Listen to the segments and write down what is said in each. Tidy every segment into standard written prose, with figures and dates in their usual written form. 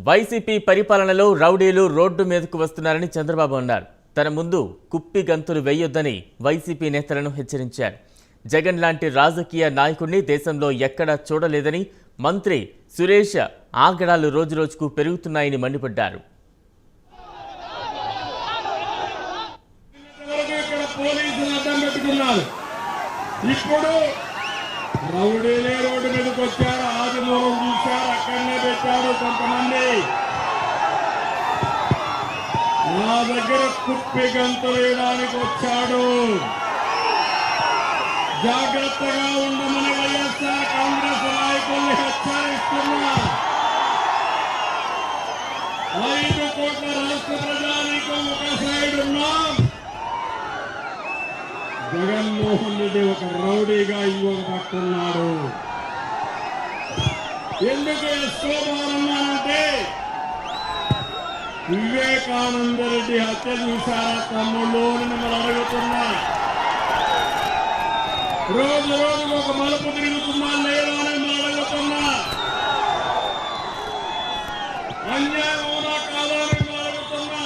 YCP పరిపాలనలో రౌడీలు road మీదకు వస్తున్నారని చంద్రబాబు అన్నారు. తన ముందు కుప్పి గంతులు వేయొద్దని వైసీపీ నేతలను హెచ్చరించారు. జగన్ లాంటి రాజకీయ నాయకుడిని దేశంలో ఎక్కడా చూడలేదని మంత్రి సురేష్ ఆగడాలు రోజురోజుకు పెరుగుతున్నాయని మండిపడ్డారు. ఇప్పుడు రౌడీలే రోడ్డు మీదకి వచ్చారు. ఆదిమూలం చూశారు, అక్కడనే పెట్టారు. కొంతమంది నా దగ్గర కుప్పి గంతులు వేయడానికి వచ్చాడు. జాగ్రత్తగా ఉండమని వైఎస్ఆర్ కాంగ్రెస్ నాయకుల్ని హెచ్చరిస్తున్నా. 5 కోట్ల రాష్ట్ర ప్రజానీకం ఒక సైడ్ ఉన్నాం. జగన్మోహన్ రెడ్డి ఒక రౌడీగా ఇంకొక పట్టున్నాడు. ఎందుకు ఎస్కోబారన్నానంటే వివేకానంద రెడ్డి హత్య చూశారా తమ్ముళ్ళు అని మిమ్మల్ని అడుగుతున్నా. రోజు రోజుకు ఒక మలుపు తిరుగుతున్నా లేదా అని మిమ్మల్ని అడుగుతున్నా. అన్యాయం అవునా కాదా అని మిమ్మల్ని అడుగుతున్నా.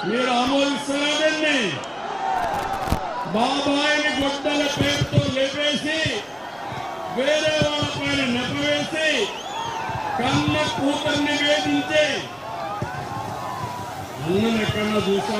మీరు ఆమోదిస్తున్నారండి. బాబాయిని గొడ్డల పేరుతో లేపేసి వేరే వాళ్ళ పైన నెపవేసి కన్న కూతుర్ని వేధించి అన్నం ఎక్కడన్నా చూసా?